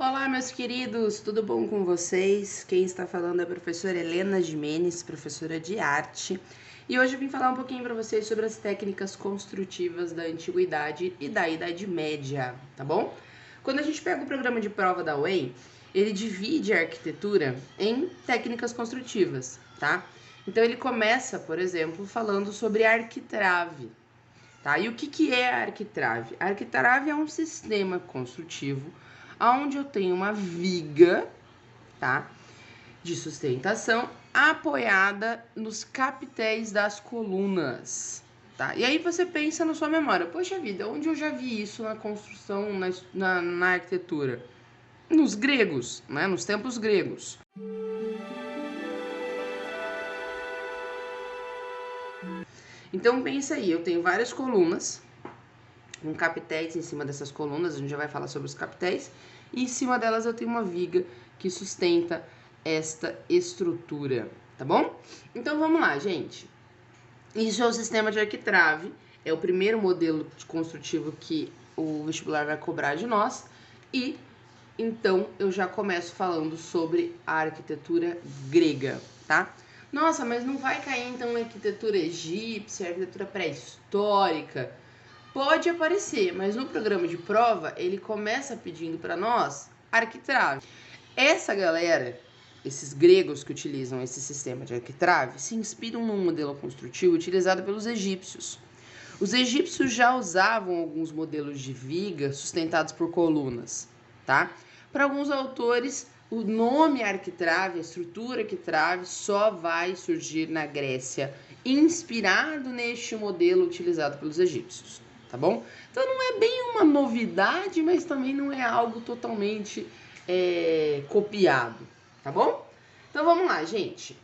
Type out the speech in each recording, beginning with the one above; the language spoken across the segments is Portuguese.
Olá, meus queridos, tudo bom com vocês? Quem está falando é a professora Helena Jimenez, professora de arte. E hoje eu vim falar um pouquinho para vocês sobre as técnicas construtivas da Antiguidade e da Idade Média, tá bom? Quando a gente pega o programa de prova da UEM, ele divide a arquitetura em técnicas construtivas, tá? Então ele começa, por exemplo, falando sobre a arquitrave, tá? E o que é a arquitrave? A arquitrave é um sistema construtivo onde eu tenho uma viga, tá, de sustentação apoiada nos capitéis das colunas, tá? E aí você pensa na sua memória, poxa vida, onde eu já vi isso na construção, na arquitetura? Nos gregos, né? Nos tempos gregos. Então pensa aí, eu tenho várias colunas, com capitéis em cima dessas colunas, a gente já vai falar sobre os capitéis, e em cima delas eu tenho uma viga que sustenta esta estrutura, tá bom? Então vamos lá, gente. Isso é o sistema de arquitrave, é o primeiro modelo construtivo que o vestibular vai cobrar de nós, e então eu já começo falando sobre a arquitetura grega, tá? Nossa, mas não vai cair então a arquitetura egípcia, a arquitetura pré-histórica? Pode aparecer, mas no programa de prova ele começa pedindo para nós arquitrave. Essa galera, esses gregos que utilizam esse sistema de arquitrave, se inspiram num modelo construtivo utilizado pelos egípcios. Os egípcios já usavam alguns modelos de viga sustentados por colunas, tá? Para alguns autores, o nome arquitrave, a estrutura arquitrave, só vai surgir na Grécia, inspirado neste modelo utilizado pelos egípcios. Tá bom? Então não é bem uma novidade, mas também não é algo totalmente copiado, tá bom? Então vamos lá, gente.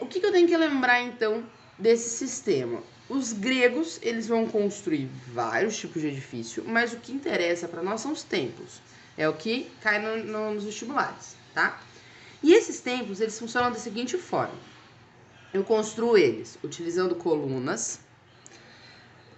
O que eu tenho que lembrar então desse sistema? Os gregos, eles vão construir vários tipos de edifício, mas o que interessa para nós são os templos. É o que cai nos vestibulares, tá? E esses templos, eles funcionam da seguinte forma. Eu construo eles utilizando colunas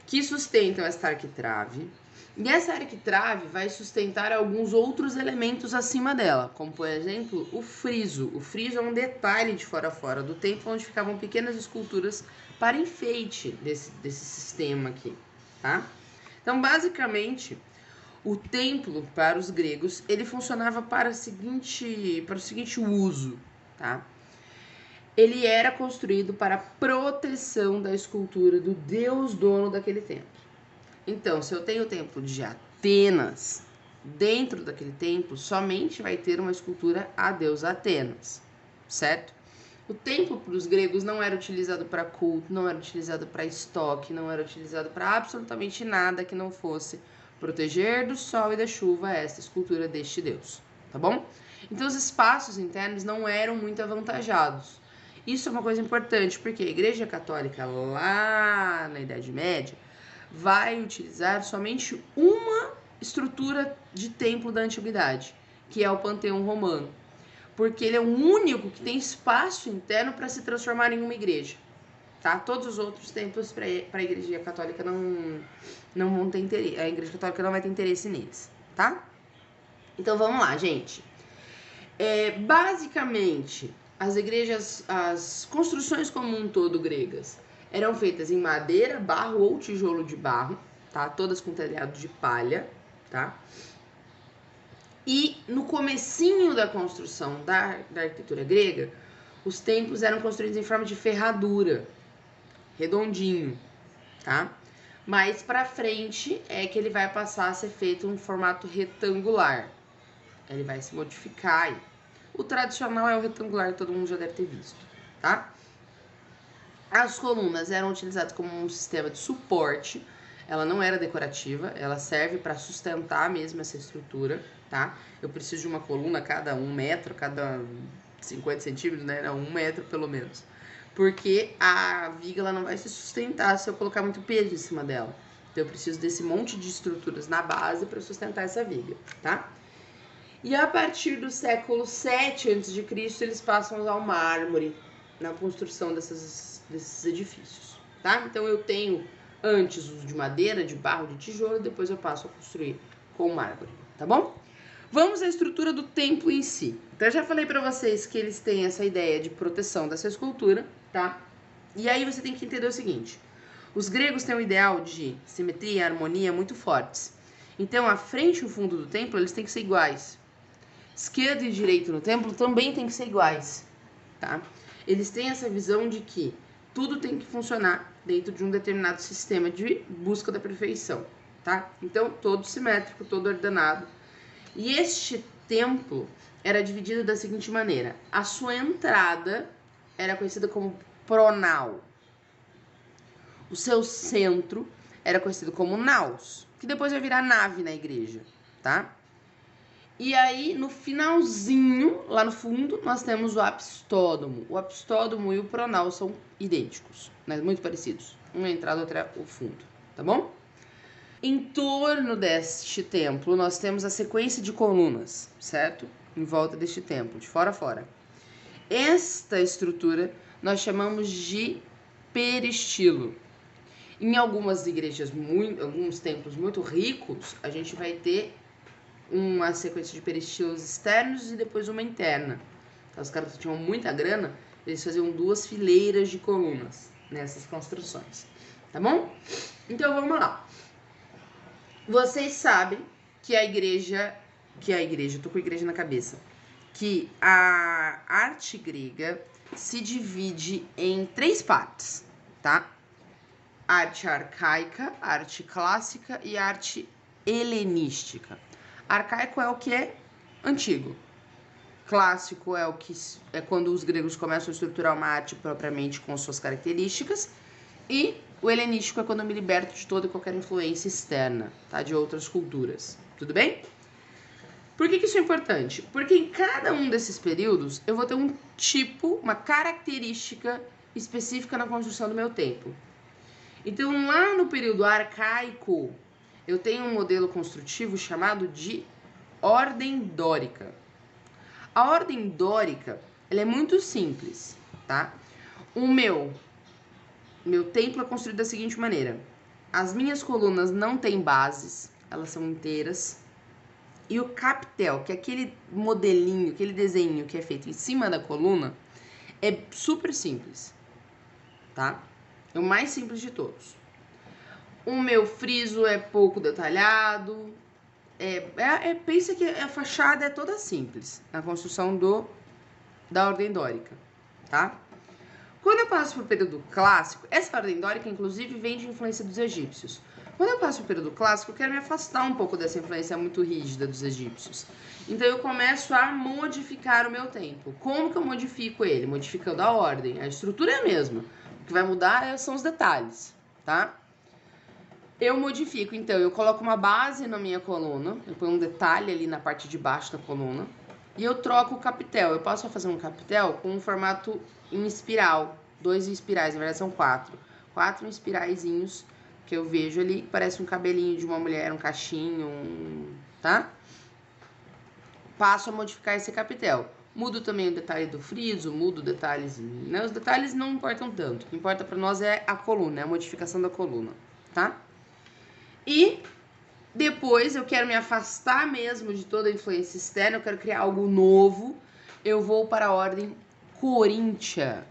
que sustentam esta arquitrave, e essa arquitrave vai sustentar alguns outros elementos acima dela, como por exemplo o friso. O friso é um detalhe de fora a fora do templo onde ficavam pequenas esculturas para enfeite desse sistema aqui, tá? Então basicamente o templo para os gregos ele funcionava para o seguinte uso, tá? Ele era construído para proteção da escultura do deus dono daquele templo. Então, se eu tenho o templo de Atenas, dentro daquele templo somente vai ter uma escultura a deusa Atenas, certo? O templo para os gregos não era utilizado para culto, não era utilizado para estoque, não era utilizado para absolutamente nada que não fosse proteger do sol e da chuva esta escultura deste deus, tá bom? Então, os espaços internos não eram muito avantajados. Isso é uma coisa importante, porque a Igreja Católica, lá na Idade Média, vai utilizar somente uma estrutura de templo da antiguidade, que é o Panteão Romano, porque ele é o único que tem espaço interno para se transformar em uma igreja, tá? Todos os outros templos para a Igreja Católica não vão ter interesse, a Igreja Católica não vai ter interesse neles, tá? Então vamos lá, gente. Basicamente, as construções como um todo gregas eram feitas em madeira, barro ou tijolo de barro, tá? Todas com telhado de palha, tá? E no comecinho da construção da arquitetura grega, os templos eram construídos em forma de ferradura, redondinho, tá? Mais pra frente é que ele vai passar a ser feito em formato retangular. Ele vai se modificar aí. O tradicional é o retangular, todo mundo já deve ter visto, tá? As colunas eram utilizadas como um sistema de suporte, ela não era decorativa, ela serve para sustentar mesmo essa estrutura, tá? Eu preciso de uma coluna a cada 1 metro, a cada 50 centímetros, né? Não, 1 metro pelo menos. Porque a viga ela não vai se sustentar se eu colocar muito peso em cima dela. Então eu preciso desse monte de estruturas na base para sustentar essa viga, tá? E a partir do século 7 a.C., eles passam a usar o mármore na construção desses edifícios, tá? Então eu tenho antes uso de madeira, de barro, de tijolo, e depois eu passo a construir com mármore, tá bom? Vamos à estrutura do templo em si. Então, eu já falei para vocês que eles têm essa ideia de proteção dessa escultura, tá? E aí você tem que entender o seguinte. Os gregos têm um ideal de simetria e harmonia muito fortes. Então, a frente e o fundo do templo, eles têm que ser iguais. Esquerda e direita no templo também tem que ser iguais, tá? Eles têm essa visão de que tudo tem que funcionar dentro de um determinado sistema de busca da perfeição, tá? Então, todo simétrico, todo ordenado. E este templo era dividido da seguinte maneira. A sua entrada era conhecida como pronal. O seu centro era conhecido como naus, que depois vai virar nave na igreja, tá? E aí, no finalzinho, lá no fundo, nós temos o apistódomo. O apistódomo e o pronal são idênticos, né? Muito parecidos. Um é a entrada, outro é o fundo, tá bom? Em torno deste templo, nós temos a sequência de colunas, certo? Em volta deste templo, de fora a fora. Esta estrutura nós chamamos de peristilo. Em algumas igrejas, alguns templos muito ricos, a gente vai ter uma sequência de peristilos externos e depois uma interna. Então, os caras tinham muita grana, eles faziam 2 fileiras de colunas nessas construções, tá bom? Então, vamos lá. Vocês sabem que tô com a igreja na cabeça, que a arte grega se divide em 3 partes, tá? Arte arcaica, arte clássica e arte helenística. Arcaico é o que é antigo. Clássico é o que é quando os gregos começam a estruturar uma arte propriamente com suas características. E o helenístico é quando eu me liberto de toda e qualquer influência externa, tá? De outras culturas. Tudo bem? Por que isso é importante? Porque em cada um desses períodos eu vou ter um tipo, uma característica específica na construção do meu templo. Então, lá no período arcaico, eu tenho um modelo construtivo chamado de ordem dórica. A ordem dórica, ela é muito simples, tá? O meu templo é construído da seguinte maneira. As minhas colunas não têm bases, elas são inteiras. E o capitel, que é aquele modelinho, aquele desenho que é feito em cima da coluna, é super simples, tá? É o mais simples de todos. O meu friso é pouco detalhado. Pensa que a fachada é toda simples na construção da ordem dórica, tá? Quando eu passo para o período clássico, essa ordem dórica, inclusive, vem de influência dos egípcios. Quando eu passo para o período clássico, eu quero me afastar um pouco dessa influência muito rígida dos egípcios. Então, eu começo a modificar o meu templo. Como que eu modifico ele? Modificando a ordem. A estrutura é a mesma. O que vai mudar são os detalhes, tá? Eu modifico, então, eu coloco uma base na minha coluna, eu ponho um detalhe ali na parte de baixo da coluna, e eu troco o capitel. Eu posso fazer um capitel com um formato em espiral, 2 espirais, na verdade são 4. 4 espiraizinhos que eu vejo ali, que parece um cabelinho de uma mulher, um cachinho, tá? Passo a modificar esse capitel. Mudo também o detalhe do friso, mudo detalhes, né? Os detalhes não importam tanto, o que importa para nós é a coluna, é a modificação da coluna, tá? E depois eu quero me afastar mesmo de toda a influência externa, eu quero criar algo novo, eu vou para a ordem coríntia,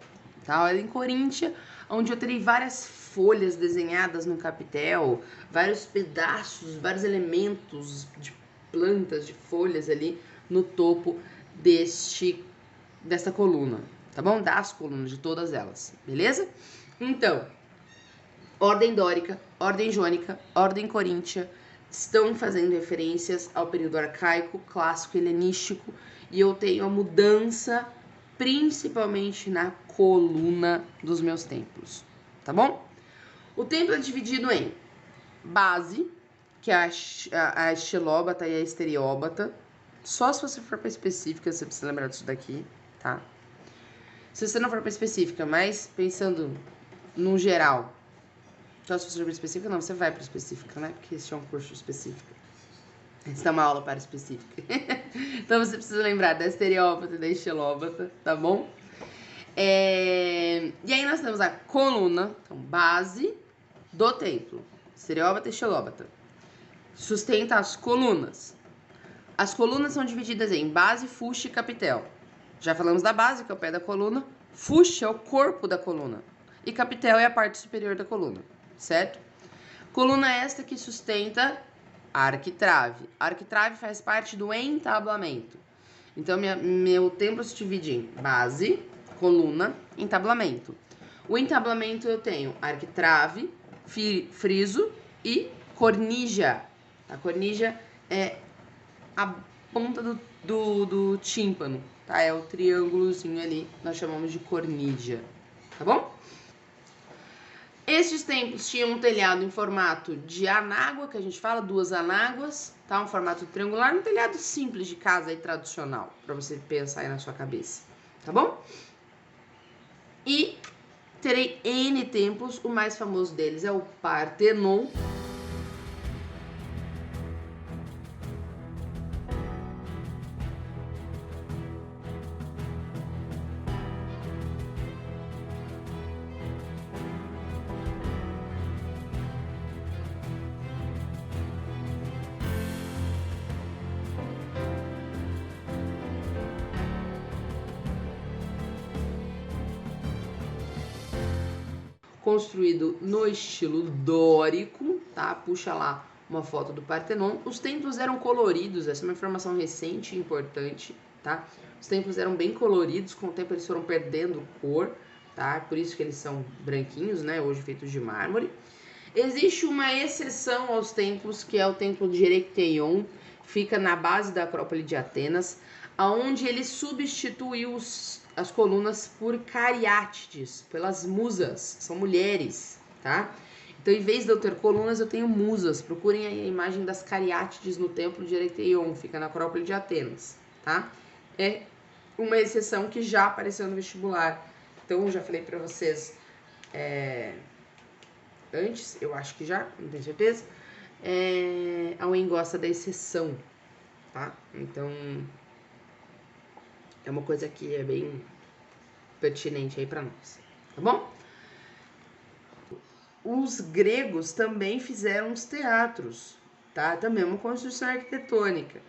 tá? A ordem coríntia, onde eu terei várias folhas desenhadas no capitel, vários pedaços, vários elementos de plantas, de folhas ali no topo desta coluna, tá bom? Das colunas, de todas elas, beleza? Então, ordem dórica, ordem jônica, ordem coríntia estão fazendo referências ao período arcaico, clássico, helenístico, e eu tenho a mudança principalmente na coluna dos meus templos, tá bom? O templo é dividido em base, que é a estilóbata e a esterióbata. Só se você for para específica, você precisa lembrar disso daqui, tá? Se você não for para específica, mas pensando no geral, só se você for para específica, não, você vai para específica, né? Porque esse é um curso específico. Essa é uma aula para específica. Então você precisa lembrar da esterióbata e da estilóbata, tá bom? E aí nós temos a coluna, então base do templo, esterióbata e estilóbata. Sustenta as colunas. As colunas são divididas em base, fuste e capitel. Já falamos da base, que é o pé da coluna. Fuste é o corpo da coluna. E capitel é a parte superior da coluna, certo? Coluna esta que sustenta a arquitrave. A arquitrave faz parte do entablamento. Então, meu templo se divide em base, coluna, entablamento. O entablamento eu tenho arquitrave, friso e cornija. A cornija é a ponta do tímpano, tá? É o triângulozinho ali, nós chamamos de cornija, tá bom? Estes templos tinham um telhado em formato de anágua, que a gente fala, 2 anáguas, tá? Um formato triangular, um telhado simples de casa aí, tradicional, para você pensar aí na sua cabeça, tá bom? E terei N templos, o mais famoso deles é o Partenon. Construído no estilo dórico, tá? Puxa lá uma foto do Partenon. Os templos eram coloridos, essa é uma informação recente e importante, tá? Os templos eram bem coloridos, com o tempo eles foram perdendo cor, tá? Por isso que eles são branquinhos, né? Hoje feitos de mármore. Existe uma exceção aos templos, que é o templo de Erechtheion, fica na base da Acrópole de Atenas, aonde ele substituiu as colunas por cariátides, pelas musas, são mulheres, tá? Então, em vez de eu ter colunas, eu tenho musas. Procurem aí a imagem das cariátides no templo de Erechtheion, fica na Acrópole de Atenas, tá? É uma exceção que já apareceu no vestibular. Então, eu já falei pra vocês antes, eu acho que já, não tenho certeza. A UEM gosta da exceção, tá? Então, é uma coisa que é bem pertinente aí pra nós, tá bom? Os gregos também fizeram os teatros, tá? Também uma construção arquitetônica.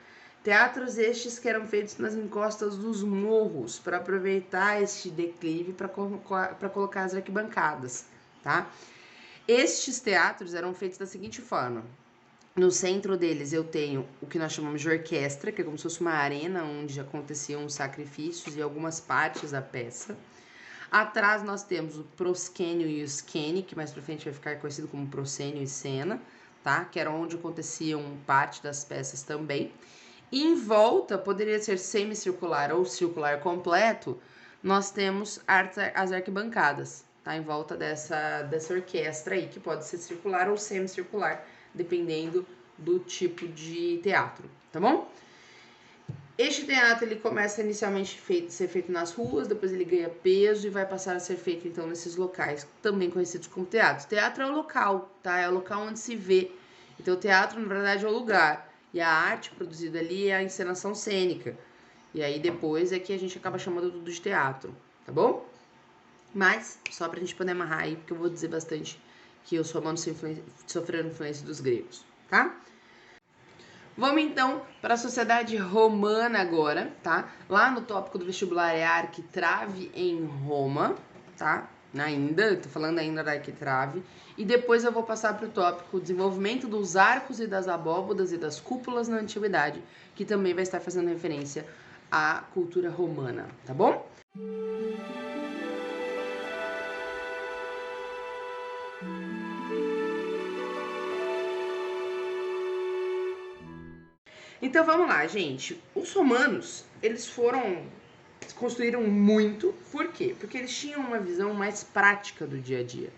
Teatros estes que eram feitos nas encostas dos morros, para aproveitar este declive para colocar as arquibancadas, tá? Estes teatros eram feitos da seguinte forma. No centro deles eu tenho o que nós chamamos de orquestra, que é como se fosse uma arena onde aconteciam os sacrifícios e algumas partes da peça. Atrás nós temos o proscênio e o esquene, que mais pra frente vai ficar conhecido como proscênio e cena, tá? Que era onde aconteciam parte das peças também. E em volta, poderia ser semicircular ou circular completo, nós temos as arquibancadas, tá? Em volta dessa orquestra aí, que pode ser circular ou semicircular, dependendo do tipo de teatro, tá bom? Este teatro ele começa inicialmente a ser feito nas ruas, depois ele ganha peso e vai passar a ser feito então nesses locais, também conhecidos como teatros. Teatro é o local, tá? É o local onde se vê. Então o teatro, na verdade, é o lugar. E a arte produzida ali é a encenação cênica. E aí depois é que a gente acaba chamando tudo de teatro, tá bom? Mas, só pra gente poder amarrar aí, porque eu vou dizer bastante que os romanos sofreram influência dos gregos, tá? Vamos então para a sociedade romana agora, tá? Lá no tópico do vestibular é a arquitrave em Roma, tá? Ainda, tô falando ainda da arquitrave. E depois eu vou passar para o tópico desenvolvimento dos arcos e das abóbodas e das cúpulas na antiguidade, que também vai estar fazendo referência à cultura romana, tá bom? Então vamos lá, gente. Os romanos, eles construíram muito. Por quê? Porque eles tinham uma visão mais prática do dia a dia.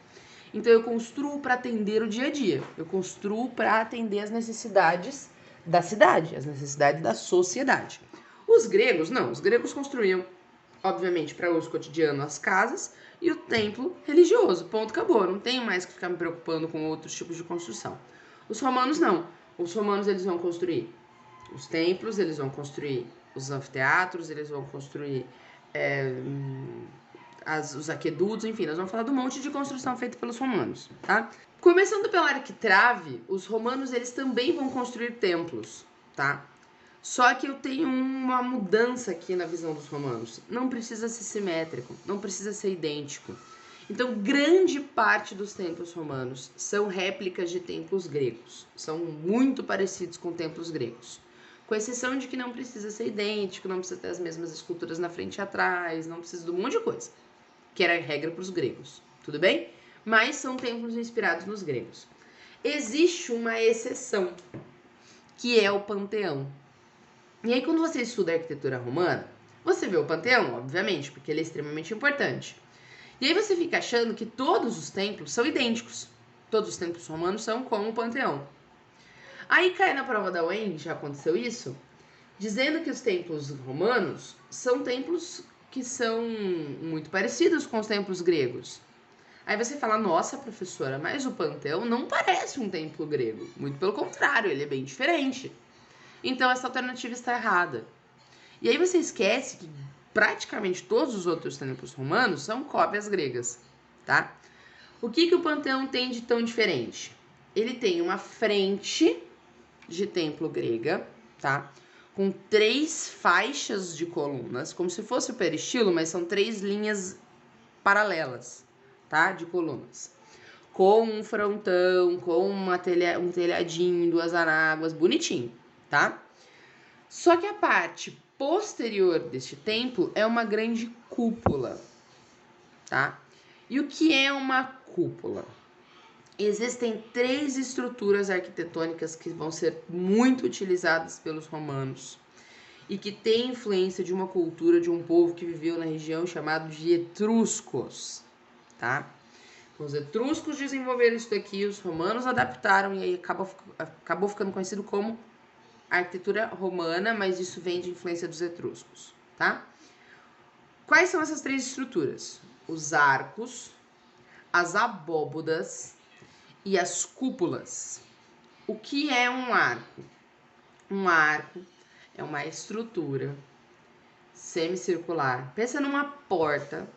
Então eu construo para atender o dia a dia. Eu construo para atender as necessidades da cidade, as necessidades da sociedade. Os gregos, não. Os gregos construíam, obviamente, para uso cotidiano as casas e o templo religioso. Ponto, acabou. Não tenho mais que ficar me preocupando com outros tipos de construção. Os romanos, não. Os romanos, eles vão construir os templos, eles vão construir os anfiteatros, eles vão construir os aquedutos, enfim, nós vamos falar do monte de construção feita pelos romanos, tá? Começando pela arquitrave, os romanos, eles também vão construir templos, tá? Só que eu tenho uma mudança aqui na visão dos romanos. Não precisa ser simétrico, não precisa ser idêntico. Então, grande parte dos templos romanos são réplicas de templos gregos. São muito parecidos com templos gregos. Com exceção de que não precisa ser idêntico, não precisa ter as mesmas esculturas na frente e atrás, não precisa de um monte de coisa. Que era a regra para os gregos, tudo bem? Mas são templos inspirados nos gregos. Existe uma exceção, que é o Panteão. E aí, quando você estuda a arquitetura romana, você vê o Panteão, obviamente, porque ele é extremamente importante. E aí você fica achando que todos os templos são idênticos. Todos os templos romanos são como o Panteão. Aí cai na prova da UEM, já aconteceu isso, dizendo que os templos romanos são templos que são muito parecidos com os templos gregos. Aí você fala, nossa, professora, mas o Panteão não parece um templo grego. Muito pelo contrário, ele é bem diferente. Então essa alternativa está errada. E aí você esquece que praticamente todos os outros templos romanos são cópias gregas, tá? O que o Panteão tem de tão diferente? Ele tem uma frente de templo grega, tá? Com 3 faixas de colunas, como se fosse o peristilo, mas são 3 linhas paralelas, tá? De colunas. Com um frontão, com um telhadinho, 2 anáguas, bonitinho, tá? Só que a parte posterior deste templo é uma grande cúpula, tá? E o que é uma cúpula? Existem 3 estruturas arquitetônicas que vão ser muito utilizadas pelos romanos e que têm influência de uma cultura de um povo que viveu na região chamado de etruscos, tá? Então, os etruscos desenvolveram isso daqui, os romanos adaptaram e aí acabou ficando conhecido como arquitetura romana, mas isso vem de influência dos etruscos, tá? Quais são essas 3 estruturas? Os arcos, as abóbodas e as cúpulas. O que é um arco? Um arco é uma estrutura semicircular. Pensa numa porta,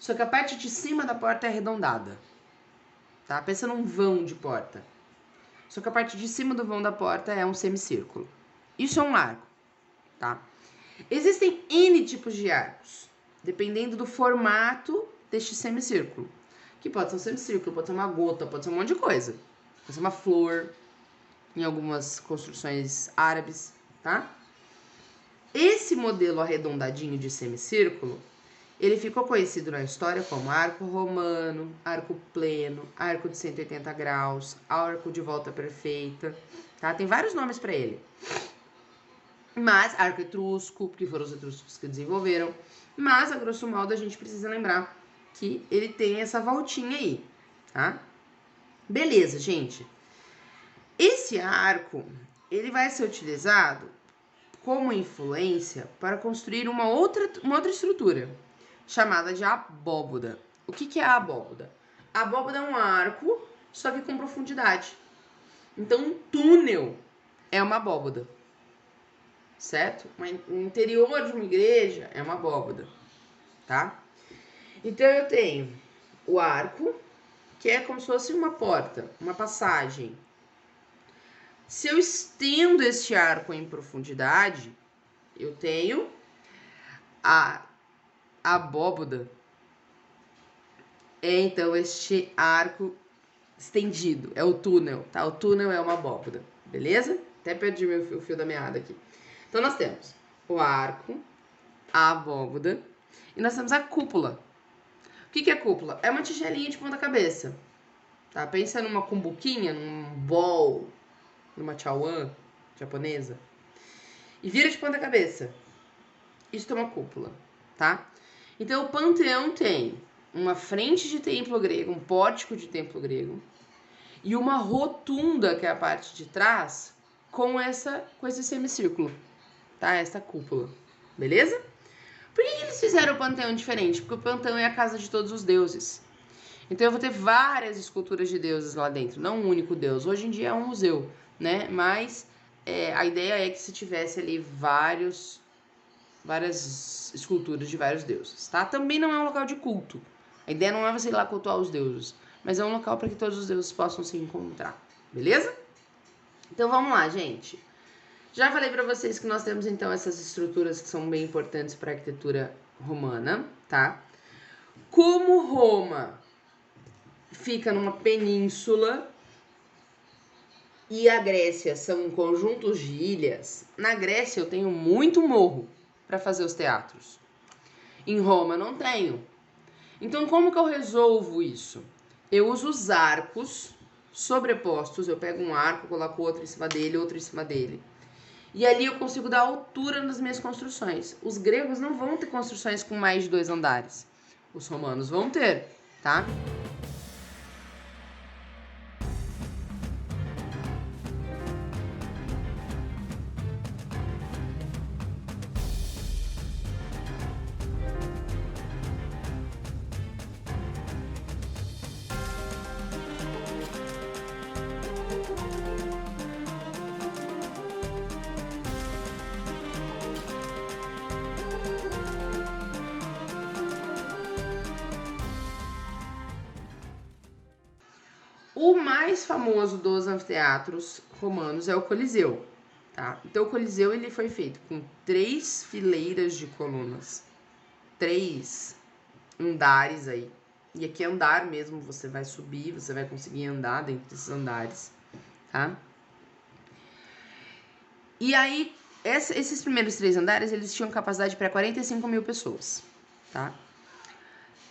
só que a parte de cima da porta é arredondada, tá? Pensa num vão de porta, só que a parte de cima do vão da porta é um semicírculo. Isso é um arco, tá? Existem N tipos de arcos, dependendo do formato deste semicírculo. Que pode ser um semicírculo, pode ser uma gota, pode ser um monte de coisa. Pode ser uma flor, em algumas construções árabes, tá? Esse modelo arredondadinho de semicírculo, ele ficou conhecido na história como arco romano, arco pleno, arco de 180 graus, arco de volta perfeita, tá? Tem vários nomes para ele. Mas, arco etrusco, porque foram os etruscos que desenvolveram. Mas, a grosso modo, a gente precisa lembrar que ele tem essa voltinha aí, tá? Beleza, gente. Esse arco, ele vai ser utilizado como influência para construir uma outra estrutura, chamada de abóboda. O que é a abóboda? A abóboda é um arco, só que com profundidade. Então, um túnel é uma abóboda, certo? O interior de uma igreja é uma abóboda, tá? Então, eu tenho o arco, que é como se fosse uma porta, uma passagem. Se eu estendo este arco em profundidade, eu tenho a abóboda. É, então, este arco estendido, é o túnel, tá? O túnel é uma abóboda, beleza? Até perdi o fio da meada aqui. Então, nós temos o arco, a abóboda e nós temos a cúpula. O que é cúpula? É uma tigelinha de ponta cabeça, tá? Pensa numa cumbuquinha, num bowl, numa chawan japonesa. E vira de ponta cabeça. Isso é uma cúpula, tá? Então, o Panteão tem uma frente de templo grego, um pórtico de templo grego, e uma rotunda, que é a parte de trás, com esse semicírculo, tá? Essa cúpula, beleza? Por que eles fizeram o Panteão diferente? Porque o Panteão é a casa de todos os deuses. Então eu vou ter várias esculturas de deuses lá dentro, não um único deus. Hoje em dia é um museu, né? Mas a ideia é que se tivesse ali várias esculturas de vários deuses, tá? Também não é um local de culto. A ideia não é você ir lá cultuar os deuses, mas é um local para que todos os deuses possam se encontrar, beleza? Então vamos lá, gente. Já falei para vocês que nós temos então essas estruturas que são bem importantes para a arquitetura romana, tá? Como Roma fica numa península e a Grécia são conjuntos de ilhas, na Grécia eu tenho muito morro para fazer os teatros. Em Roma não tenho. Então como que eu resolvo isso? Eu uso os arcos sobrepostos, eu pego um arco, coloco outro em cima dele, outro em cima dele. E ali eu consigo dar altura nas minhas construções. Os gregos não vão ter construções com mais de 2 andares. Os romanos vão ter, tá? O mais famoso dos anfiteatros romanos é o Coliseu, tá? Então o Coliseu ele foi feito com 3 fileiras de colunas, 3 andares aí. E aqui é andar mesmo, você vai subir, você vai conseguir andar dentro desses andares, tá? E aí, esses primeiros 3 andares, eles tinham capacidade para 45 mil pessoas, tá?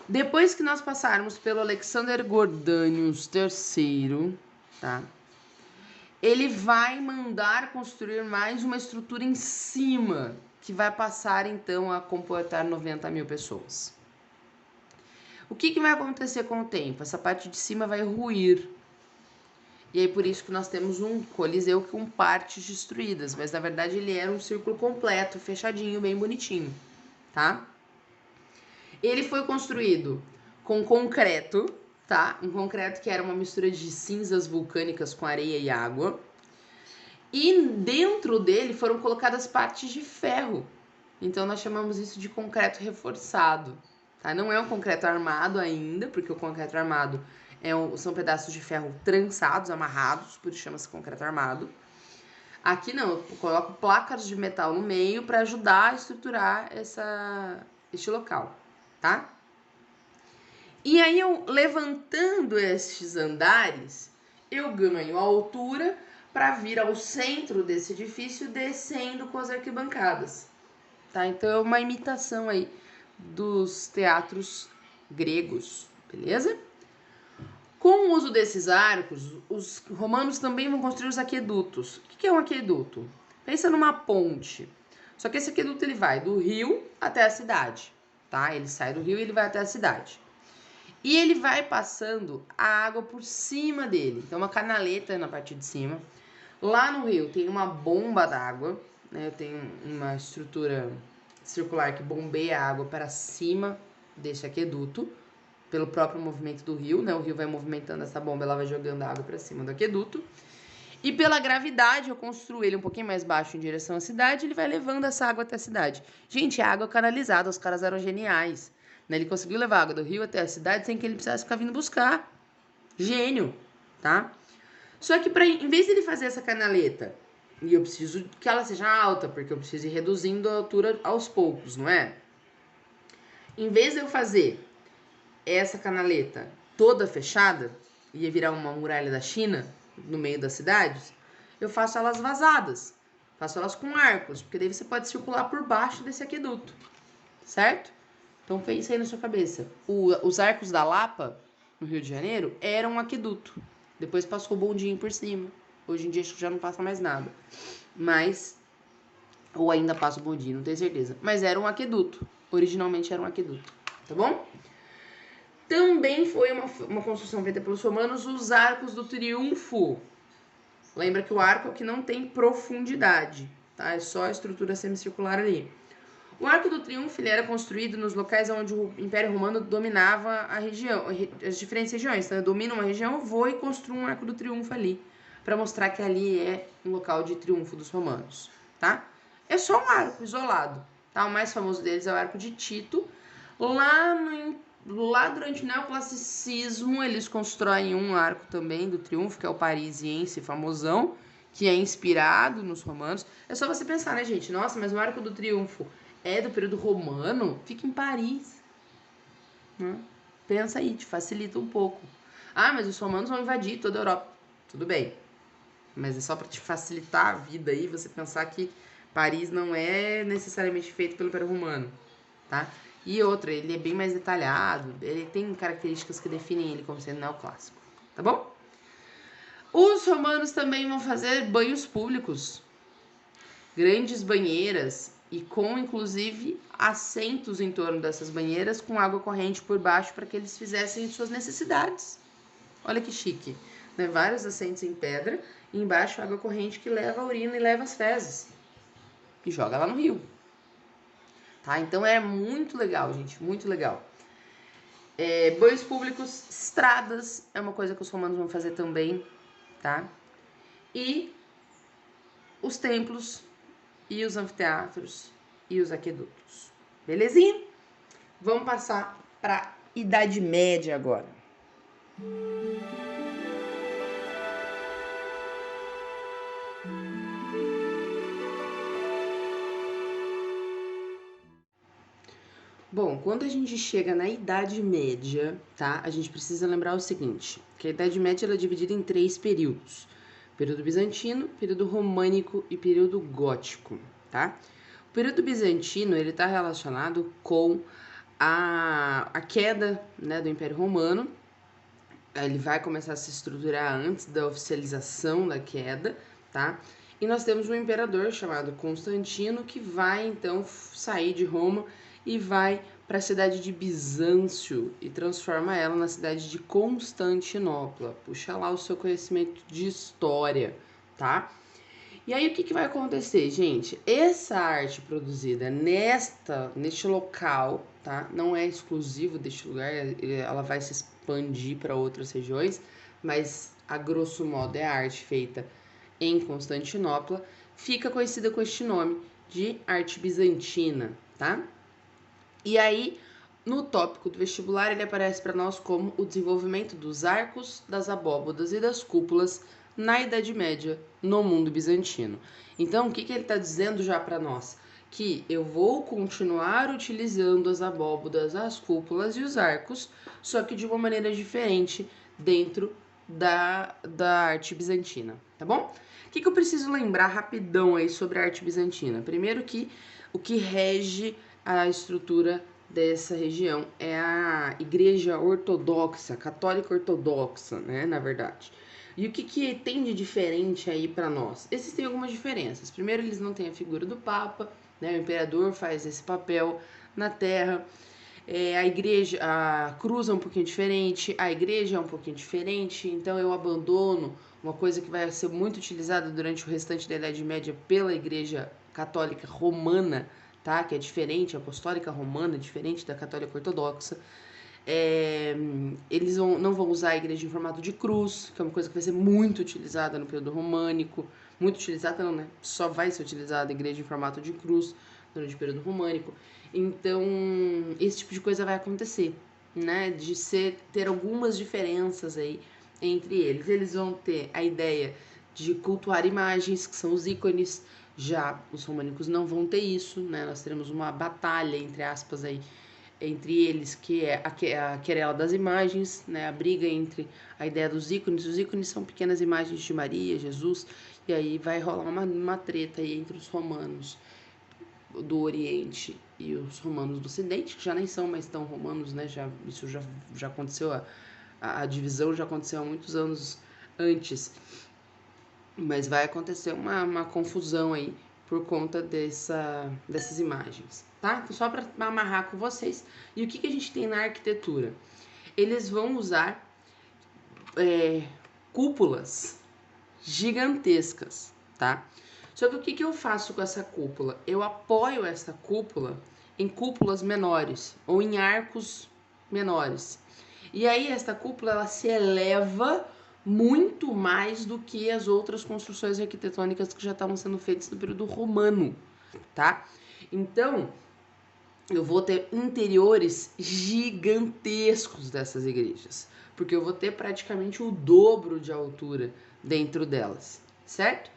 Depois que nós passarmos pelo Alexander Gordanius III, tá? Ele vai mandar construir mais uma estrutura em cima, que vai passar então a comportar 90 mil pessoas. O que vai acontecer com o tempo? Essa parte de cima vai ruir. E aí por isso que nós temos um coliseu com partes destruídas, mas na verdade ele era um círculo completo, fechadinho, bem bonitinho, tá? Ele foi construído com concreto, tá? Um concreto que era uma mistura de cinzas vulcânicas com areia e água. E dentro dele foram colocadas partes de ferro. Então nós chamamos isso de concreto reforçado, tá? Não é um concreto armado ainda, porque o concreto armado são pedaços de ferro trançados, amarrados, por isso chama-se concreto armado. Aqui não, eu coloco placas de metal no meio para ajudar a estruturar este local, tá? E aí eu levantando estes andares, eu ganho a altura para vir ao centro desse edifício descendo com as arquibancadas, tá? Então é uma imitação aí dos teatros gregos, beleza? Com o uso desses arcos, os romanos também vão construir os aquedutos. O que é um aqueduto? Pensa numa ponte. Só que esse aqueduto ele vai do rio até a cidade, tá? Ele sai do rio e ele vai até a cidade. E ele vai passando a água por cima dele. Então, uma canaleta na parte de cima. Lá no rio tem uma bomba d'água, né? Tem uma estrutura circular que bombeia a água para cima desse aqueduto, pelo próprio movimento do rio, né? O rio vai movimentando essa bomba, ela vai jogando a água para cima do aqueduto. E pela gravidade, eu construo ele um pouquinho mais baixo em direção à cidade, ele vai levando essa água até a cidade. Gente, a água canalizada, os caras eram geniais, né? Ele conseguiu levar a água do rio até a cidade sem que ele precisasse ficar vindo buscar. Gênio, tá? Só que em vez de ele fazer essa canaleta, e eu preciso que ela seja alta, porque eu preciso ir reduzindo a altura aos poucos, não é? Em vez de eu fazer essa canaleta toda fechada, ia virar uma muralha da China no meio das cidades, eu faço elas vazadas, faço elas com arcos, porque daí você pode circular por baixo desse aqueduto, certo? Então pensa aí na sua cabeça, os arcos da Lapa, no Rio de Janeiro, eram um aqueduto, depois passou o bondinho por cima, hoje em dia acho que já não passa mais nada, mas, ou ainda passa o bondinho, não tenho certeza, mas era um aqueduto, originalmente era um aqueduto, tá bom? Também foi uma construção feita pelos romanos, os arcos do triunfo. Lembra que o arco é o que não tem profundidade, tá? É só a estrutura semicircular ali. O arco do triunfo ele era construído nos locais onde o Império Romano dominava a região, as diferentes regiões. Então, eu domino uma região, eu vou e construo um arco do triunfo ali, para mostrar que ali é um local de triunfo dos romanos, tá? É só um arco isolado, tá? O mais famoso deles é o arco de Tito. Lá durante o neoclassicismo, eles constroem um arco também do triunfo, que é o parisiense famosão, que é inspirado nos romanos. É só você pensar, né, gente? Nossa, mas o Arco do Triunfo é do período romano? Fica em Paris. Né? Pensa aí, te facilita um pouco. Ah, mas os romanos vão invadir toda a Europa. Tudo bem. Mas é só para te facilitar a vida aí, você pensar que Paris não é necessariamente feito pelo Império Romano, tá? E outra, ele é bem mais detalhado, ele tem características que definem ele como sendo neoclássico, tá bom? Os romanos também vão fazer banhos públicos, grandes banheiras e com inclusive assentos em torno dessas banheiras com água corrente por baixo para que eles fizessem suas necessidades. Olha que chique, né? Vários assentos em pedra e embaixo água corrente que leva a urina e leva as fezes e joga lá no rio. Tá? Então é muito legal, gente, muito legal. Banhos públicos, estradas, é uma coisa que os romanos vão fazer também, tá? E os templos, e os anfiteatros, e os aquedutos. Belezinha? Vamos passar para Idade Média agora. Bom, quando a gente chega na Idade Média, tá? A gente precisa lembrar o seguinte, que a Idade Média ela é dividida em 3 períodos. Período bizantino, período românico e período gótico, tá? O período bizantino, ele tá relacionado com a queda, né, do Império Romano. Ele vai começar a se estruturar antes da oficialização da queda, tá? E nós temos um imperador chamado Constantino que vai então sair de Roma e vai para a cidade de Bizâncio e transforma ela na cidade de Constantinopla. Puxa lá o seu conhecimento de história, tá? E aí o que vai acontecer, gente? Essa arte produzida neste local, tá? Não é exclusivo deste lugar, ela vai se expandir para outras regiões, mas a grosso modo é a arte feita em Constantinopla, fica conhecida com este nome de arte bizantina, tá? E aí, no tópico do vestibular, ele aparece para nós como o desenvolvimento dos arcos, das abóbodas e das cúpulas na Idade Média, no mundo bizantino. Então, o que ele está dizendo já para nós? Que eu vou continuar utilizando as abóbodas, as cúpulas e os arcos, só que de uma maneira diferente dentro da arte bizantina, tá bom? O que eu preciso lembrar rapidão aí sobre a arte bizantina? Primeiro que o que rege a estrutura dessa região é a igreja ortodoxa, católica ortodoxa, né, na verdade. E o que tem de diferente aí para nós? Existem algumas diferenças. Primeiro, eles não têm a figura do Papa, né, o imperador faz esse papel na Terra. A igreja, a cruz é um pouquinho diferente, a igreja é um pouquinho diferente, então eu abandono uma coisa que vai ser muito utilizada durante o restante da Idade Média pela igreja católica romana, tá? Que é diferente, a apostólica romana, diferente da católica ortodoxa. Eles não vão usar a igreja em formato de cruz, que é uma coisa que vai ser muito utilizada no período românico. Muito utilizada não, né? Só vai ser utilizada a igreja em formato de cruz durante o período românico. Então, esse tipo de coisa vai acontecer, né? De ter algumas diferenças aí entre eles. Eles vão ter a ideia de cultuar imagens, que são os ícones. Já os românicos não vão ter isso, né? Nós teremos uma batalha, entre aspas, aí, entre eles, que é a querela das imagens, né? A briga entre a ideia dos ícones. Os ícones são pequenas imagens de Maria, Jesus, e aí vai rolar uma treta aí entre os romanos do Oriente e os romanos do Ocidente, que já nem são mais tão romanos, né? Isso já aconteceu, a divisão já aconteceu há muitos anos antes. Mas vai acontecer uma confusão aí por conta dessas imagens, tá? Então, só para amarrar com vocês. E o que a gente tem na arquitetura? Eles vão usar cúpulas gigantescas, tá? Só que o que eu faço com essa cúpula? Eu apoio essa cúpula em cúpulas menores ou em arcos menores. E aí essa cúpula ela se eleva muito mais do que as outras construções arquitetônicas que já estavam sendo feitas no período romano, tá? Então, eu vou ter interiores gigantescos dessas igrejas, porque eu vou ter praticamente o dobro de altura dentro delas, certo?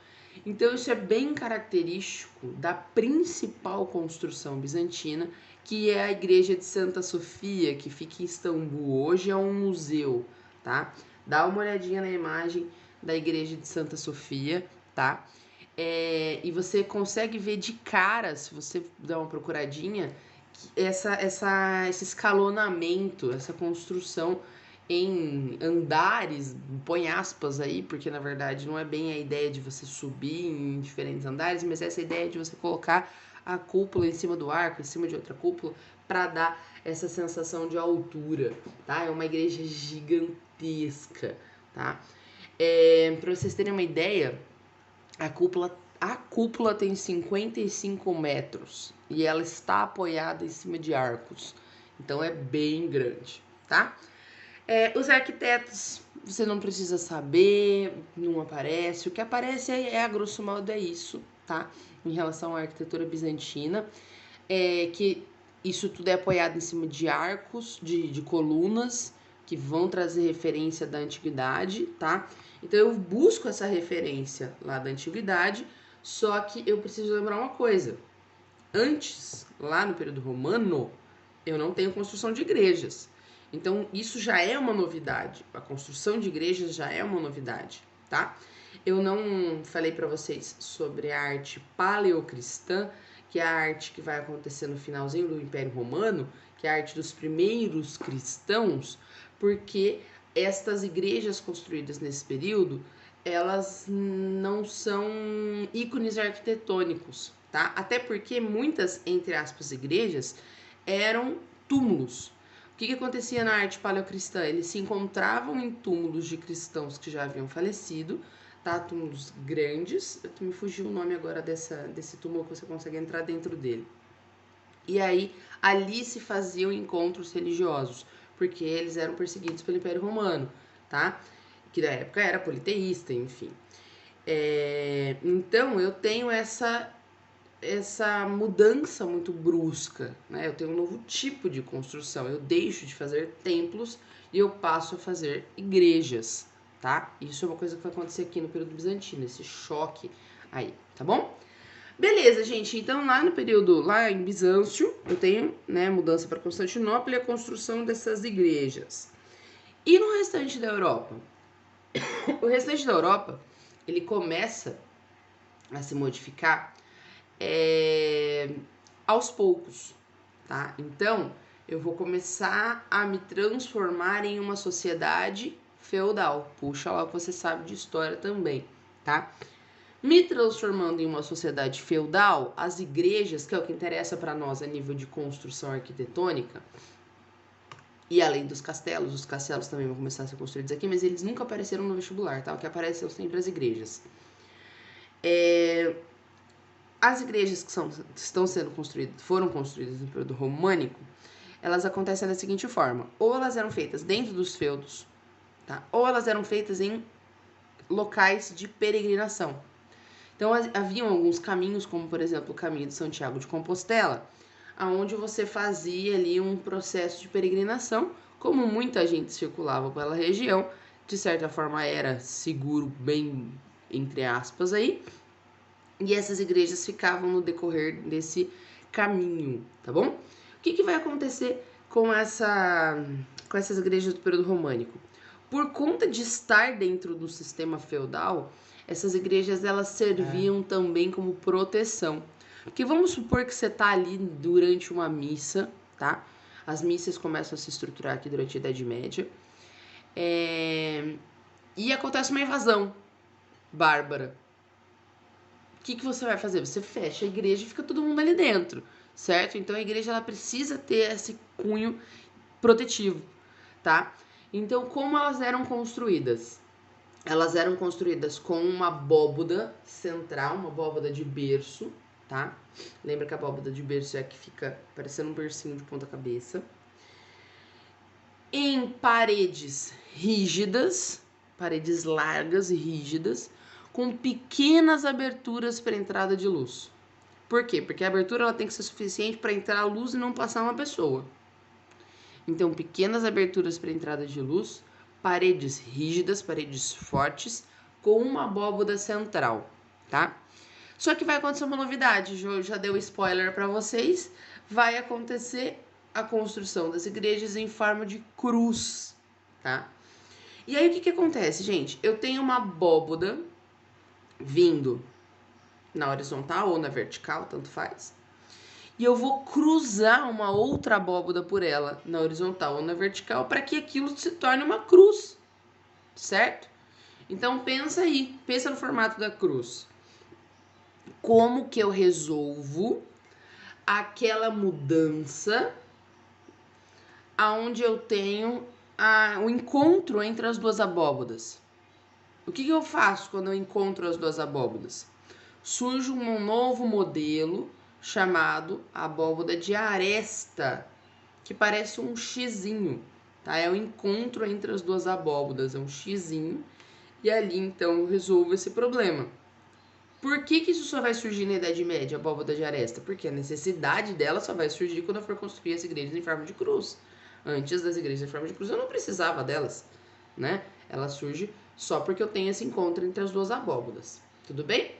Então isso é bem característico da principal construção bizantina, que é a igreja de Santa Sofia, que fica em Istambul. Hoje é um museu, tá? Dá uma olhadinha na imagem da igreja de Santa Sofia, tá? E você consegue ver de cara, se você der uma procuradinha, esse escalonamento, essa construção em andares, põe aspas aí, porque na verdade não é bem a ideia de você subir em diferentes andares, mas essa ideia de você colocar a cúpula em cima do arco, em cima de outra cúpula, para dar essa sensação de altura, tá? É uma igreja gigantesca, tá? Para vocês terem uma ideia, a cúpula tem 55 metros e ela está apoiada em cima de arcos, então é bem grande, tá? Os arquitetos, você não precisa saber, não aparece. O que aparece a grosso modo é isso, tá? Em relação à arquitetura bizantina, que isso tudo é apoiado em cima de arcos, de colunas, que vão trazer referência da antiguidade, tá? Então eu busco essa referência lá da antiguidade, só que eu preciso lembrar uma coisa. Antes, lá no período romano, eu não tenho construção de igrejas. Então, isso já é uma novidade. A construção de igrejas já é uma novidade, tá? Eu não falei para vocês sobre a arte paleocristã, que é a arte que vai acontecer no finalzinho do Império Romano, que é a arte dos primeiros cristãos, porque estas igrejas construídas nesse período, elas não são ícones arquitetônicos, tá? Até porque muitas, entre aspas, igrejas eram túmulos. O que acontecia na arte paleocristã? Eles se encontravam em túmulos de cristãos que já haviam falecido, tá? Túmulos grandes. Me fugiu o nome agora desse túmulo que você consegue entrar dentro dele. E aí, ali se faziam encontros religiosos, porque eles eram perseguidos pelo Império Romano, tá? Que na época era politeísta, enfim. Então, eu tenho essa mudança muito brusca, né? Eu tenho um novo tipo de construção. Eu deixo de fazer templos e eu passo a fazer igrejas, tá? Isso é uma coisa que vai acontecer aqui no período bizantino, esse choque aí, tá bom? Beleza, gente. Então, lá no período, lá em Bizâncio, eu tenho, né, mudança para Constantinopla e a construção dessas igrejas. E no restante da Europa? O restante da Europa, ele começa a se modificar aos poucos, tá? Então, eu vou começar a me transformar em uma sociedade feudal. Puxa lá o que você sabe de história também, tá? Me transformando em uma sociedade feudal, as igrejas, que é o que interessa para nós a nível de construção arquitetônica, e além dos castelos, os castelos também vão começar a ser construídos aqui, mas eles nunca apareceram no vestibular, tá? O que apareceu sempre as igrejas. As igrejas que estão sendo construídas, foram construídas no período românico, elas acontecem da seguinte forma: ou elas eram feitas dentro dos feudos, tá? Ou elas eram feitas em locais de peregrinação. Então, haviam alguns caminhos, como por exemplo o caminho de Santiago de Compostela, aonde você fazia ali um processo de peregrinação. Como muita gente circulava pela região, de certa forma era seguro, bem entre aspas aí, e essas igrejas ficavam no decorrer desse caminho, tá bom? O que vai acontecer com essas igrejas do período românico? Por conta de estar dentro do sistema feudal, essas igrejas elas serviam também como proteção. Porque vamos supor que você tá ali durante uma missa, tá? As missas começam a se estruturar aqui durante a Idade Média. E acontece uma invasão bárbara. O que você vai fazer? Você fecha a igreja e fica todo mundo ali dentro, certo? Então a igreja ela precisa ter esse cunho protetivo, tá? Então, como elas eram construídas? Elas eram construídas com uma abóboda central, uma abóboda de berço, tá? Lembra que a abóboda de berço é a que fica parecendo um bercinho de ponta cabeça. Em paredes rígidas, paredes largas e rígidas, com pequenas aberturas para entrada de luz. Por quê? Porque a abertura ela tem que ser suficiente para entrar a luz e não passar uma pessoa. Então, pequenas aberturas para entrada de luz, paredes rígidas, paredes fortes, com uma abóboda central. tá? Só que vai acontecer uma novidade, eu já dei o spoiler para vocês, vai acontecer a construção das igrejas em forma de cruz, tá? E aí o que que acontece, gente? Eu tenho uma abóboda vindo na horizontal ou na vertical, tanto faz. E eu vou cruzar uma outra abóboda por ela, na horizontal ou na vertical, para que aquilo se torne uma cruz, certo? Então pensa aí, pensa no formato da cruz. Como que eu resolvo aquela mudança aonde eu tenho o encontro entre as duas abóbodas? O que eu faço quando eu encontro as duas abóbodas? Surge um novo modelo chamado abóboda de aresta, que parece um xizinho, tá? É o encontro entre as duas abóbodas, é um xizinho, e ali então eu resolvo esse problema. Por que isso só vai surgir na Idade Média, a abóboda de aresta? Porque a necessidade dela só vai surgir quando eu for construir as igrejas em forma de cruz. Antes das igrejas em forma de cruz eu não precisava delas, né? Ela surge só porque eu tenho esse encontro entre as duas abóbodas, tudo bem?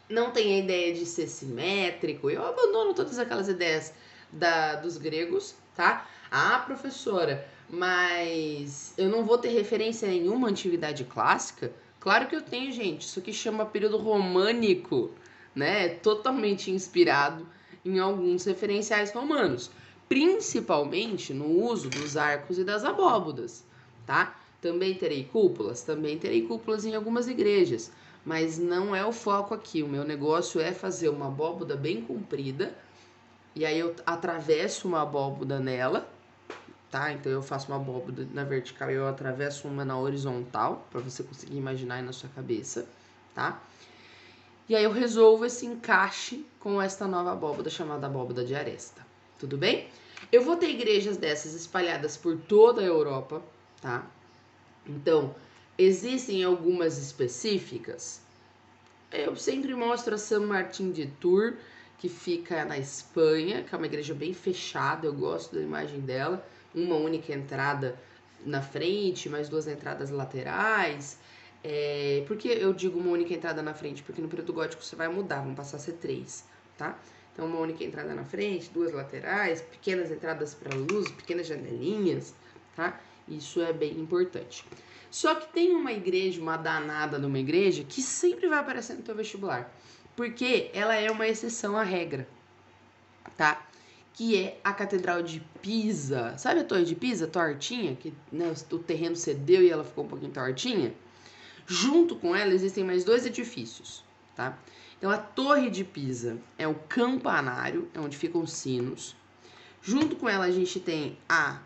Não tem a ideia de ser simétrico, eu abandono todas aquelas ideias dos gregos, tá? Ah, professora, mas eu não vou ter referência a nenhuma antiguidade clássica? Claro que eu tenho, gente. Isso aqui chama período românico, né? Totalmente inspirado em alguns referenciais romanos, principalmente no uso dos arcos e das abóbodas, tá? Também terei cúpulas em algumas igrejas, mas não é o foco aqui. O meu negócio é fazer uma abóboda bem comprida, e aí eu atravesso uma abóboda nela, tá? Então eu faço uma abóboda na vertical e eu atravesso uma na horizontal, para você conseguir imaginar aí na sua cabeça, tá? E aí eu resolvo esse encaixe com esta nova abóboda chamada abóboda de aresta, tudo bem? Eu vou ter igrejas dessas espalhadas por toda a Europa, tá? Então, existem algumas específicas. Eu sempre mostro a San Martín de Tours, que fica na Espanha, que é uma igreja bem fechada, eu gosto da imagem dela. Uma única entrada na frente, mais duas entradas laterais. Por que eu digo uma única entrada na frente? Porque no período gótico você vai mudar, vão passar a ser 3, tá? Então, uma única entrada na frente, duas laterais, pequenas entradas para luz, pequenas janelinhas, tá? Isso é bem importante. Só que tem uma igreja, uma danada numa igreja, que sempre vai aparecer no teu vestibular. Porque ela é uma exceção à regra, tá? Que é a Catedral de Pisa. Sabe a Torre de Pisa, tortinha? Que, né, o terreno cedeu e ela ficou um pouquinho tortinha? Junto com ela existem mais 2 edifícios, tá? Então a Torre de Pisa é o campanário, é onde ficam os sinos. Junto com ela a gente tem a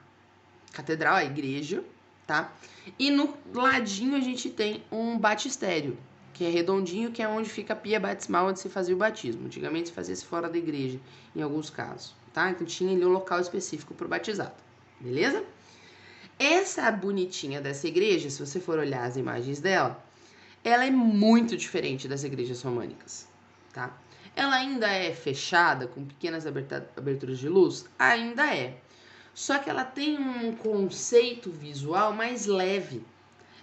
catedral, a igreja, tá? E no ladinho a gente tem um batistério, que é redondinho, que é onde fica a pia batismal, onde se fazia o batismo. Antigamente se fazia isso fora da igreja, em alguns casos, tá? Então tinha ali um local específico para o batizado, beleza? Essa bonitinha dessa igreja, se você for olhar as imagens dela, ela é muito diferente das igrejas românicas, tá? Ela ainda é fechada, com pequenas aberturas de luz? Ainda é. Só que ela tem um conceito visual mais leve.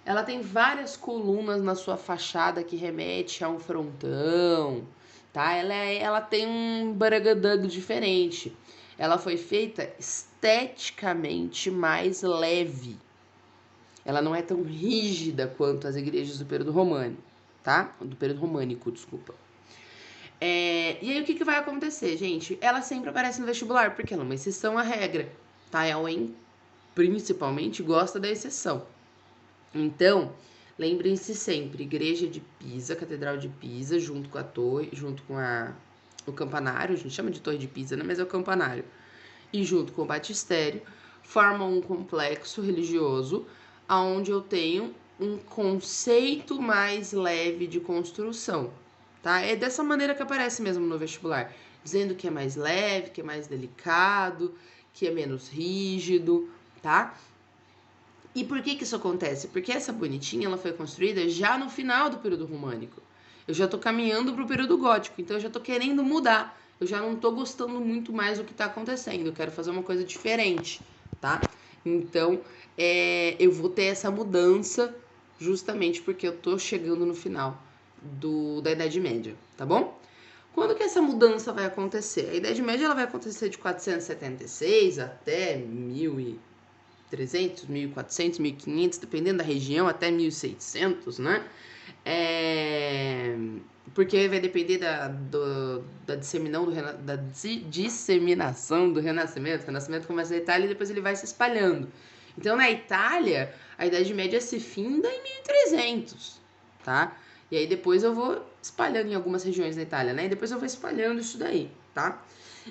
Ela tem várias colunas na sua fachada que remete a um frontão, tá? Ela tem um baragadug diferente. Ela foi feita esteticamente mais leve. Ela não é tão rígida quanto as igrejas do período romano, tá? Do período românico, desculpa. E aí o que vai acontecer, gente? Ela sempre aparece no vestibular, porque ela é uma exceção à regra, tá? A UEM, principalmente, gosta da exceção. Então, lembrem-se sempre, Igreja de Pisa, Catedral de Pisa, junto com a torre, junto com o campanário, a gente chama de Torre de Pisa, né? Mas é o campanário. E junto com o batistério, formam um complexo religioso, onde eu tenho um conceito mais leve de construção, tá? É dessa maneira que aparece mesmo no vestibular, dizendo que é mais leve, que é mais delicado, que é menos rígido, tá? E por que isso acontece? Porque essa bonitinha, ela foi construída já no final do período românico. Eu já tô caminhando pro período gótico, então eu já tô querendo mudar. Eu já não tô gostando muito mais do que tá acontecendo. Eu quero fazer uma coisa diferente, tá? Então, eu vou ter essa mudança justamente porque eu tô chegando no final. da Idade Média, tá bom? Quando que essa mudança vai acontecer? A Idade Média ela vai acontecer de 476 até 1300, 1400, 1500, dependendo da região, até 1600, né? Porque vai depender da disseminação do Renascimento. O Renascimento começa na Itália e depois ele vai se espalhando. Então, na Itália, a Idade Média se finda em 1300, tá? E aí depois eu vou espalhando em algumas regiões da Itália, né? E depois eu vou espalhando isso daí, tá?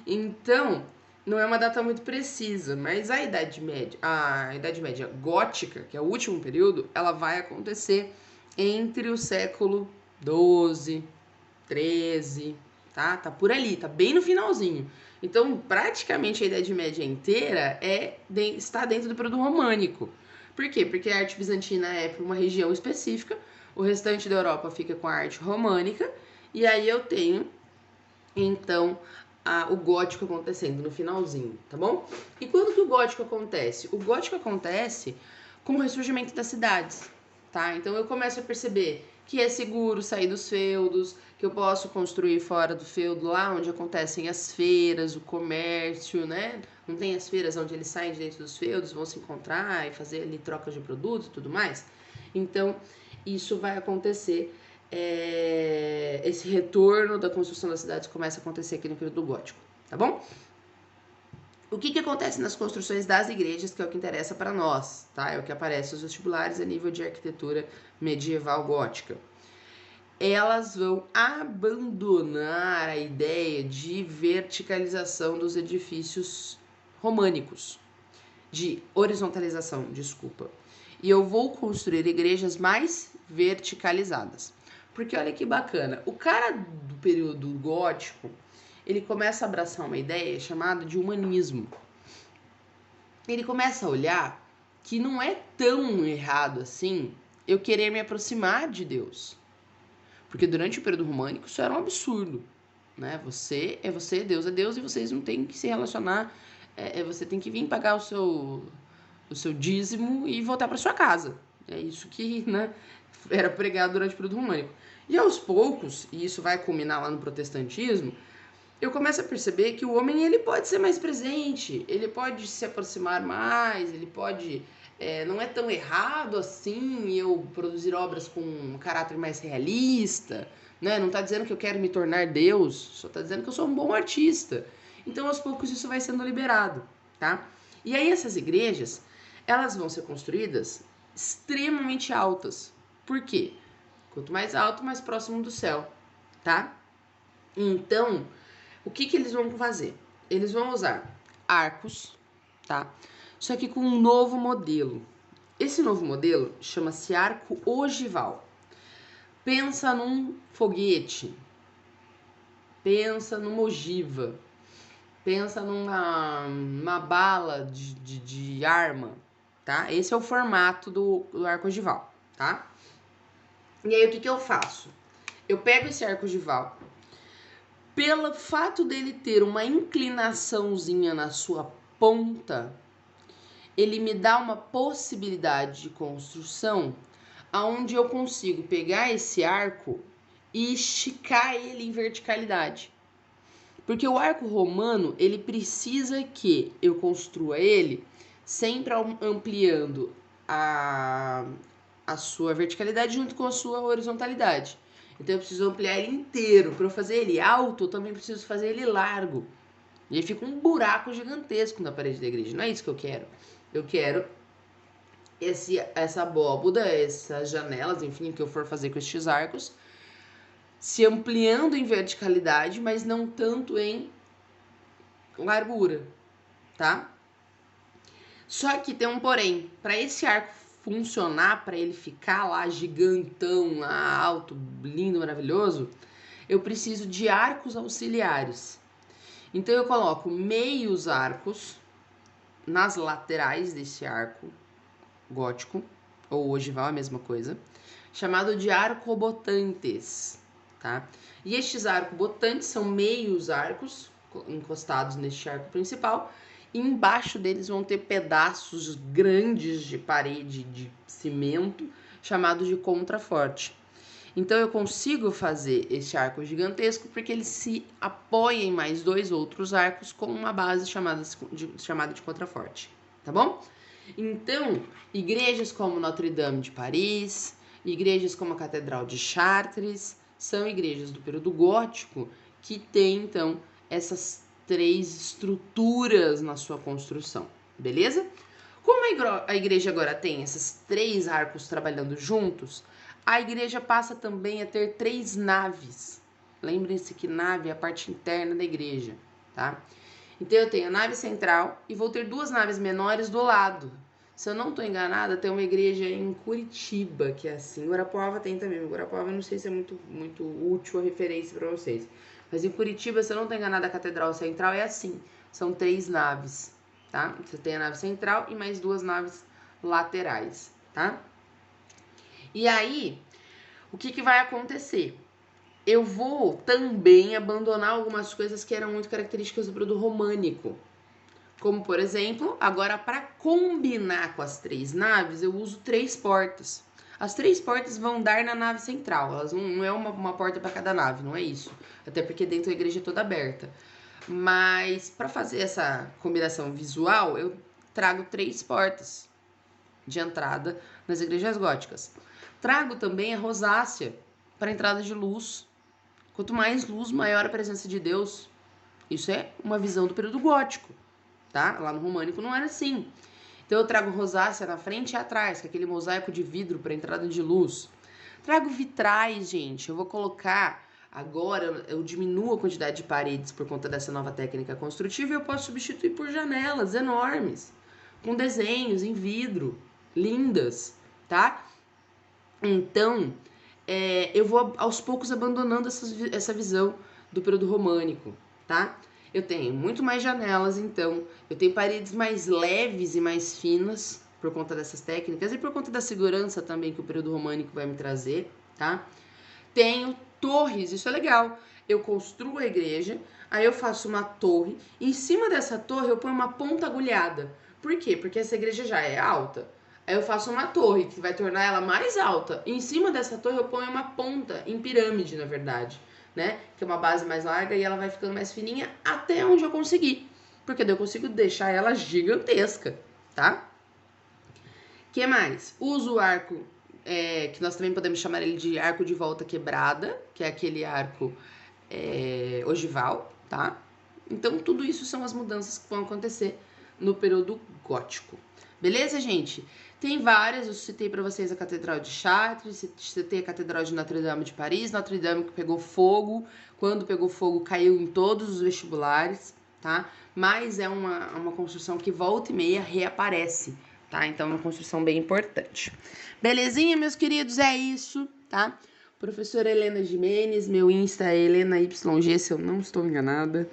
Então, não é uma data muito precisa, mas a Idade Média gótica, que é o último período, ela vai acontecer entre o século 12, 13, tá? Tá por ali, tá bem no finalzinho. Então, praticamente a Idade Média inteira está dentro do período românico. Por quê? Porque a arte bizantina é para uma região específica, o restante da Europa fica com a arte românica, e aí eu tenho, então, o gótico acontecendo no finalzinho, tá bom? E quando que o gótico acontece? O gótico acontece com o ressurgimento das cidades, tá? Então eu começo a perceber que é seguro sair dos feudos, que eu posso construir fora do feudo, lá onde acontecem as feiras, o comércio, né? Não tem as feiras onde eles saem de dentro dos feudos, vão se encontrar e fazer ali trocas de produtos e tudo mais. Então, isso vai acontecer, esse retorno da construção das cidades começa a acontecer aqui no período gótico, tá bom? O que acontece nas construções das igrejas, que é o que interessa para nós, tá? É o que aparece nos vestibulares a nível de arquitetura medieval gótica. Elas vão abandonar a ideia de verticalização dos edifícios românicos, de horizontalização, desculpa. E eu vou construir igrejas mais verticalizadas. Porque olha que bacana, o cara do período gótico, ele começa a abraçar uma ideia chamada de humanismo. Ele começa a olhar que não é tão errado assim eu querer me aproximar de Deus. Porque durante o período românico isso era um absurdo, né? Você é você, Deus é Deus, e vocês não têm que se relacionar, você tem que vir pagar o seu dízimo e voltar para sua casa. É isso que, né, era pregado durante o período românico. E aos poucos, e isso vai culminar lá no protestantismo, eu começo a perceber que o homem ele pode ser mais presente, ele pode se aproximar mais, ele pode... não é tão errado assim eu produzir obras com um caráter mais realista, né? Não está dizendo que eu quero me tornar Deus, só está dizendo que eu sou um bom artista. Então, aos poucos, isso vai sendo liberado, tá? E aí, essas igrejas, elas vão ser construídas extremamente altas. Por quê? Quanto mais alto, mais próximo do céu, tá? Então, o que eles vão fazer? Eles vão usar arcos, tá? Só que com um novo modelo. Esse novo modelo chama-se arco ogival. Pensa num foguete, pensa numa ogiva, pensa numa bala de arma, tá? Esse é o formato do arco ogival, tá? E aí, o que eu faço? Eu pego esse arco ogival, pelo fato dele ter uma inclinaçãozinha na sua ponta, ele me dá uma possibilidade de construção onde eu consigo pegar esse arco e esticar ele em verticalidade. Porque o arco romano, ele precisa que eu construa ele sempre ampliando a sua verticalidade junto com a sua horizontalidade. Então eu preciso ampliar ele inteiro. Para eu fazer ele alto, eu também preciso fazer ele largo. E aí fica um buraco gigantesco na parede da igreja. Não é isso que eu quero. Eu quero essa abóboda, essas janelas, enfim, que eu for fazer com estes arcos, se ampliando em verticalidade, mas não tanto em largura, tá? Só que tem um porém. Para esse arco funcionar, para ele ficar lá gigantão, lá alto, lindo, maravilhoso, eu preciso de arcos auxiliares. Então eu coloco meios arcos nas laterais desse arco gótico, ou ogival, a mesma coisa, chamado de arcobotantes, tá? E estes arcobotantes são meios arcos encostados neste arco principal, e embaixo deles vão ter pedaços grandes de parede de cimento, chamados de contraforte. Então, eu consigo fazer este arco gigantesco porque ele se apoia em mais 2 outros arcos com uma base chamada de contraforte, tá bom? Então, igrejas como Notre-Dame de Paris, igrejas como a Catedral de Chartres, são igrejas do período gótico que têm, então, essas 3 estruturas na sua construção, beleza? Como a igreja agora tem esses 3 arcos trabalhando juntos, a igreja passa também a ter 3 naves. Lembrem-se que nave é a parte interna da igreja, tá? Então, eu tenho a nave central e vou ter 2 naves menores do lado. Se eu não estou enganada, tem uma igreja em Curitiba, que é assim. Guarapuava tem também. Guarapuava eu não sei se é muito útil a referência para vocês. Mas em Curitiba, se eu não estou enganada, a Catedral Central é assim. São 3 naves, tá? Você tem a nave central e mais 2 naves laterais, tá? E aí, o que vai acontecer? Eu vou também abandonar algumas coisas que eram muito características do período românico. Como, por exemplo, agora para combinar com as 3 naves, eu uso 3 portas. As 3 portas vão dar na nave central, elas não é uma porta para cada nave, não é isso. Até porque dentro da igreja é toda aberta. Mas para fazer essa combinação visual, eu trago 3 portas de entrada nas igrejas góticas. Trago também a rosácea para entrada de luz. Quanto mais luz, maior a presença de Deus. Isso é uma visão do período gótico, tá? Lá no românico não era assim. Então eu trago rosácea na frente e atrás, que é aquele mosaico de vidro para entrada de luz. Trago vitrais, gente. Eu vou colocar agora, eu diminuo a quantidade de paredes por conta dessa nova técnica construtiva e eu posso substituir por janelas enormes, com desenhos em vidro, lindas, tá? Então, eu vou aos poucos abandonando essa visão do período românico, tá? Eu tenho muito mais janelas, então, eu tenho paredes mais leves e mais finas por conta dessas técnicas e por conta da segurança também que o período românico vai me trazer, tá? Tenho torres, isso é legal. Eu construo a igreja, aí eu faço uma torre, e em cima dessa torre eu ponho uma ponta agulhada. Por quê? Porque essa igreja já é alta. Aí eu faço uma torre que vai tornar ela mais alta. E em cima dessa torre eu ponho uma ponta em pirâmide, na verdade, né? Que é uma base mais larga e ela vai ficando mais fininha até onde eu conseguir. Porque daí eu consigo deixar ela gigantesca, tá? Que mais? Uso o arco, que nós também podemos chamar ele de arco de volta quebrada, que é aquele arco ogival, tá? Então, tudo isso são as mudanças que vão acontecer no período gótico. Beleza, gente? Tem várias, eu citei para vocês a Catedral de Chartres, citei a Catedral de Notre-Dame de Paris, Notre-Dame que pegou fogo, quando pegou fogo caiu em todos os vestibulares, tá? Mas é uma construção que volta e meia reaparece, tá? Então é uma construção bem importante. Belezinha, meus queridos? É isso, tá? Professora Helena Jimenez, meu Insta é HelenaYG, se eu não estou enganada.